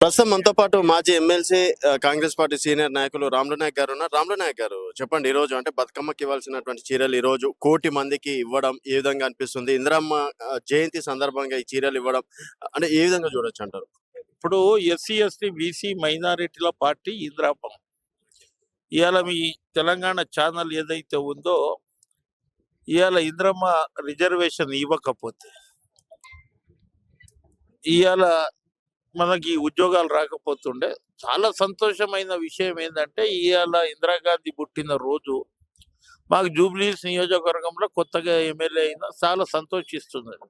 ప్రస్తుతం మనతో పాటు మాజీ ఎమ్మెల్సీ కాంగ్రెస్ పార్టీ సీనియర్ నాయకులు రాములు నాయక్ గారు ఉన్నారు. రాములు నాయక్ గారు చెప్పండి, ఈ రోజు అంటే బతుకమ్మకి ఇవ్వాల్సినటువంటి చీరలు ఈ రోజు 1,00,00,000 మందికి ఇవ్వడం ఏ విధంగా అనిపిస్తుంది? ఇందిరమ్మ జయంతి సందర్భంగా ఈ చీరలు ఇవ్వడం అంటే ఏ విధంగా చూడొచ్చు అంటారు? ఇప్పుడు ఎస్సీ ఎస్టీ బీసీ మైనారిటీల పార్టీ ఇంద్రాపం. ఇవాళ మీ తెలంగాణ ఛానల్ ఏదైతే ఉందో, ఇవాళ ఇంద్రమ్మ రిజర్వేషన్ ఇవ్వకపోతే ఇవాళ మనకి ఉద్యోగాలు రాకపోతుండే. చాలా సంతోషమైన విషయం ఏంటంటే, ఇవాళ ఇందిరాగాంధీ పుట్టిన రోజు మాకు జూబ్లీహిల్స్ నియోజకవర్గంలో కొత్తగా ఎమ్మెల్యే అయినా చాలా సంతోషిస్తున్నది.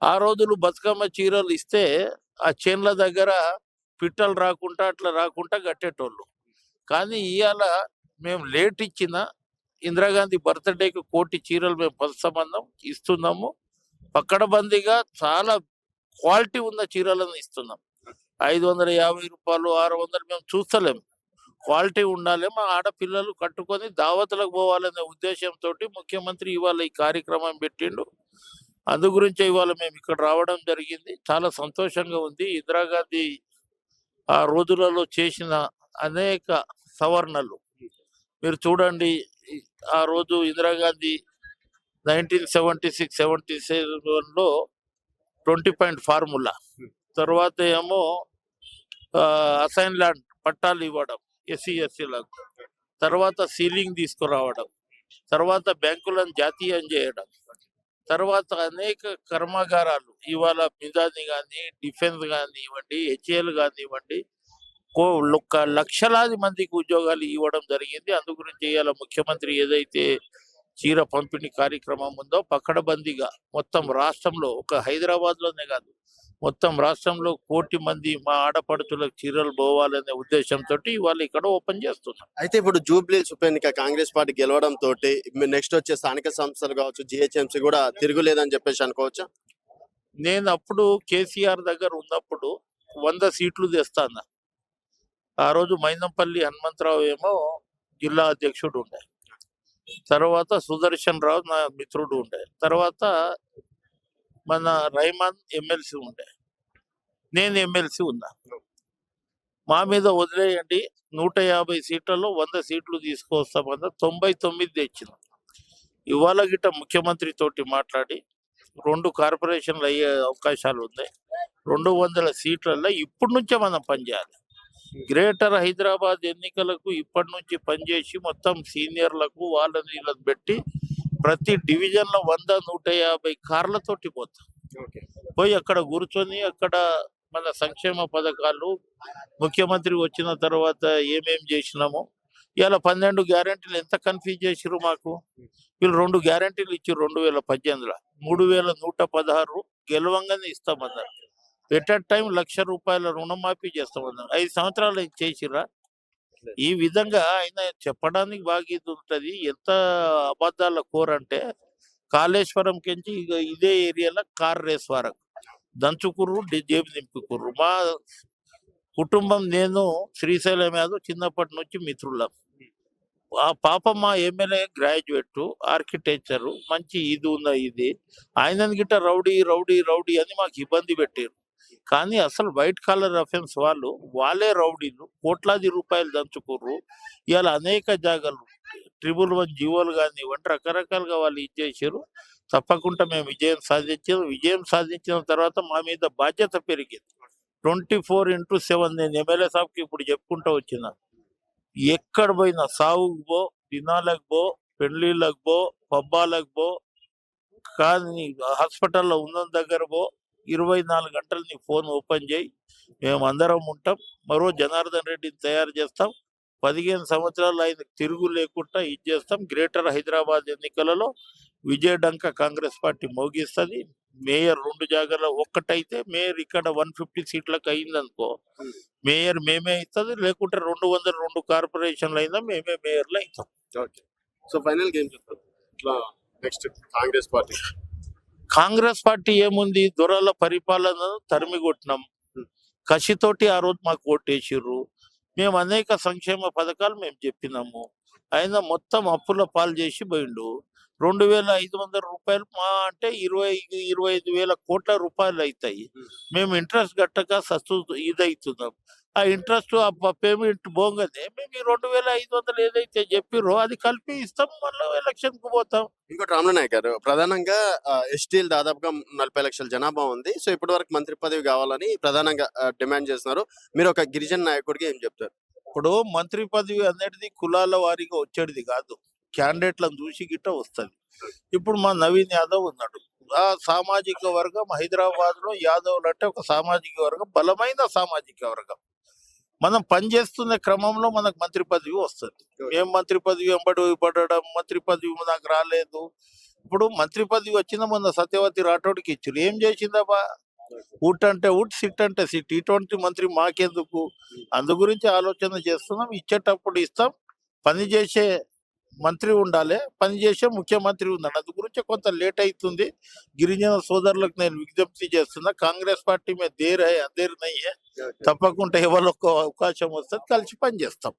ఆ రోజులు బతుకమ్మ చీరలు ఇస్తే ఆ చేన్ల దగ్గర పిట్టలు రాకుండా అట్లా రాకుండా కట్టేటోళ్ళు. కానీ ఇవాళ మేము లేట్ ఇచ్చిన ఇందిరాగాంధీ బర్త్డేకి 1,00,00,000 చీరలు మేము పంచుతామన్నాం, ఇస్తున్నాము. పక్కడబందీగా చాలా క్వాలిటీ ఉన్న చీరలను ఇస్తున్నాం. 550 రూపాయలు 600 మేము చూస్తలేము. క్వాలిటీ ఉండాలి, మా ఆడపిల్లలు కట్టుకొని దావతులకు పోవాలనే ఉద్దేశంతో ముఖ్యమంత్రి ఇవాళ ఈ కార్యక్రమం పెట్టిండు. అందు గురించే ఇవాళ మేము ఇక్కడ రావడం జరిగింది. చాలా సంతోషంగా ఉంది. ఇందిరాగాంధీ ఆ రోజులలో చేసిన అనేక సవరణలు మీరు చూడండి. ఆ రోజు ఇందిరాగాంధీ 1976-77లో 20 పాయింట్ ఫార్ములా, తర్వాత ఏమో అసైన్ ల్యాండ్ పట్టాలు ఇవ్వడం ఎస్సీ ఎస్టీలకు, తర్వాత సీలింగ్ తీసుకురావడం, తర్వాత బ్యాంకులను జాతీయం చేయడం, తర్వాత అనేక కర్మాగారాలు ఇవాళ మిదాని కానీ డిఫెన్స్ కానివ్వండి, హెచ్ఏఎల్ కానివ్వండి, లక్షలాది మందికి ఉద్యోగాలు ఇవ్వడం జరిగింది. అందు గురించి ఇవాళ ముఖ్యమంత్రి ఏదైతే చీర పంపిణీ కార్యక్రమం ఉందో పకడ్బందీగా మొత్తం రాష్ట్రంలో, ఒక హైదరాబాద్ లోనే కాదు మొత్తం రాష్ట్రంలో 1,00,00,000 మంది మా ఆడపడుచులకు చీరలు పోవాలనే ఉద్దేశంతో ఇవాళ ఇక్కడ ఓపెన్ చేస్తున్నాం. అయితే ఇప్పుడు జూబ్లీహిల్స్ ఉప ఎన్నిక కాంగ్రెస్ పార్టీ గెలవడం తోటి నెక్స్ట్ వచ్చే స్థానిక సంస్థలు కావచ్చు, జిహెచ్ఎంసీ కూడా తిరుగులేదని చెప్పేసి అనుకోవచ్చా? నేను అప్పుడు కేసీఆర్ దగ్గర ఉన్నప్పుడు 100 సీట్లు తెస్తాను. ఆ రోజు మైనంపల్లి హనుమంతరావు ఏమో జిల్లా అధ్యక్షుడు ఉండే, తర్వాత సుదర్శన్ రావు నా మిత్రుడు ఉండే, తర్వాత మన రైమాన్ ఎమ్మెల్సీ ఉండే, నేను ఎమ్మెల్సీ ఉన్నా. మా మీద వదిలేయండి, 150 సీట్లలో 100 సీట్లు తీసుకొస్తామన్నా 99 తెచ్చిన. ఇవాళ గిట్ట ముఖ్యమంత్రి తోటి మాట్లాడి 2 కార్పొరేషన్లు అయ్యే అవకాశాలు ఉన్నాయి. 200 సీట్లలో ఇప్పటి నుంచే మనం పనిచేయాలి. గ్రేటర్ హైదరాబాద్ ఎన్నికలకు ఇప్పటి నుంచి పనిచేసి మొత్తం సీనియర్లకు వాళ్ళని వీళ్ళని పెట్టి ప్రతి డివిజన్లో 100-150 కార్లతోటి పోతాం. పోయి అక్కడ కూర్చొని అక్కడ మన సంక్షేమ పథకాలు ముఖ్యమంత్రి వచ్చిన తర్వాత ఏమేం చేసినామో, ఇలా 12 గ్యారెంటీలు ఎంత కన్ఫ్యూజ్ చేసిరు మాకు. వీళ్ళు 2 గ్యారెంటీలు ఇచ్చారు 2018లో, 3,116 గెలవంగానే ఇస్తామన్నారు. ఎట్ అ టైం ₹1,00,000 రుణమాఫీ చేస్తామన్నారు. 5 సంవత్సరాలు చేసిరా. ఈ విధంగా ఆయన చెప్పడానికి బాగా ఇది ఉంటుంది. ఎంత అబద్ధాల కోరంటే కాళేశ్వరం కించి ఇదే ఏరియాలో కార్ రేస్ వరకు దంచుకుర్రు, జేబు నింపుకుర్రు. మా కుటుంబం, నేను శ్రీశైలం యాదవ్ చిన్నప్పటి నుంచి మిత్రులం. ఆ పాప మా ఎమ్మెల్యే గ్రాడ్యుయేట్ ఆర్కిటెక్చర్, మంచి ఇది ఉన్న ఇది, ఆయనని గిట్ట రౌడీ రౌడీ రౌడీ అని మాకు ఇబ్బంది పెట్టారు. కానీ అసలు వైట్ కాలర్ అఫెన్స్ వాళ్ళే రౌడీలు, కోట్లాది రూపాయలు దంచుకుర్రు. ఇవాళ అనేక జాగాలు 111 జీవోలు కానివ్వండి, రకరకాలుగా వాళ్ళు ఇచ్చేసారు. తప్పకుండా మేము విజయం సాధించాం. విజయం సాధించిన తర్వాత మా మీద బాధ్యత పెరిగింది. 24/7 నేను ఎమ్మెల్యే సాబ్కి ఇప్పుడు చెప్పుకుంటూ వచ్చిన, ఎక్కడ పోయినా సావుకు పో, దినాలకు పో, పెళ్లిళ్ళకు పో, పబ్బాలకు పో, కానీ హాస్పిటల్లో ఉన్న దగ్గర పో, 24 గంటలు నీ ఫోన్ ఓపెన్ చేయి, మేము అందరం ఉంటాం. మరో జనార్దన్ రెడ్డిని తయారు చేస్తాం. 15 సంవత్సరాలు ఆయనకు తిరుగు లేకుండా ఇది చేస్తాం. గ్రేటర్ హైదరాబాద్ ఎన్నికలలో విజయడంక కాంగ్రెస్ పార్టీ మోగిస్తుంది. మేయర్ 2 జాగాలో ఒక్కటైతే మేయర్ ఇక్కడ 150 సీట్లకు అయిందనుకో, మేయర్ మేమే అవుతుంది. లేకుంటే 202 కార్పొరేషన్లు అయినా మేమే మేయర్లు అవుతాం. సో ఫైనల్ గేమ్ చెప్తారు ఇట్లా నెక్స్ట్ కాంగ్రెస్ పార్టీ ఏముంది, దొరల పరిపాలనను తరిమి కొట్టినాం. కసితోటి ఆ రోజు మాకు ఓటేసిర్రు. మేము అనేక సంక్షేమ పథకాలు మేము చెప్పినాము. ఆయన మొత్తం అప్పుల పాలు చేసి పోయిండు. 2,500 మా అంటే 25,000 కోట్ల రూపాయలు అవుతాయి. మేము ఇంట్రెస్ట్ కట్టక ఇదవుతున్నాం. ఆ ఇంట్రెస్ట్ ఆ పేమెంట్ పోగానే మేము ఈ 2,500 ఏదైతే చెప్పిర్రో అది కలిపి ఇస్తాం, మళ్ళీ ఎలక్షన్ కు పోతాం. ఇంకోటి రాములు నాయక్ గారు, ప్రధానంగా ఎస్టీలు దాదాపుగా 40 లక్షల జనాభా ఉంది. సో ఇప్పటి వరకు మంత్రి పదవి కావాలని ప్రధానంగా డిమాండ్ చేస్తున్నారు. మీరు ఒక గిరిజన నాయకుడిగా ఏం చెప్తారు? ఇప్పుడు మంత్రి పదవి అనేది కులాల వారీగా వచ్చేది కాదు, క్యాండిడేట్లను చూసి గిట్ట వస్తుంది. ఇప్పుడు మా నవీన్ యాదవ్ ఉన్నాడు, ఆ సామాజిక వర్గం హైదరాబాద్ లో యాదవ్లు అంటే ఒక సామాజిక వర్గం, బలమైన సామాజిక వర్గం. మనం పనిచేస్తున్న క్రమంలో మనకు మంత్రి పదవి వస్తుంది. ఏం మంత్రి పదవి వెంబడి పడడం, మంత్రి పదవి నాకు రాలేదు. ఇప్పుడు మంత్రి పదవి వచ్చిన మొన్న సత్యవతి రాఠోడ్కి ఇచ్చారు, ఏం చేసిందబ్బా? ఉట్ అంటే ఉట్, సిట్ అంటే సిట్, ఇటువంటి మంత్రి మాకెందుకు? అందు గురించి ఆలోచన చేస్తున్నాం. ఇచ్చేటప్పుడు ఇస్తాం, పని చేసే మంత్రి ఉండాలి, పనిచేసే ముఖ్యమంత్రి ఉండాలి. అందు గురించి కొంత లేట్ అవుతుంది. గిరిజన సోదరులకు నేను విజ్ఞప్తి చేస్తున్నా, కాంగ్రెస్ పార్టీ మీద దేర్ హై, అందేర్ నయ్యే. తప్పకుండా ఎవరికి అవకాశం వస్తుంది, కలిసి పనిచేస్తాం.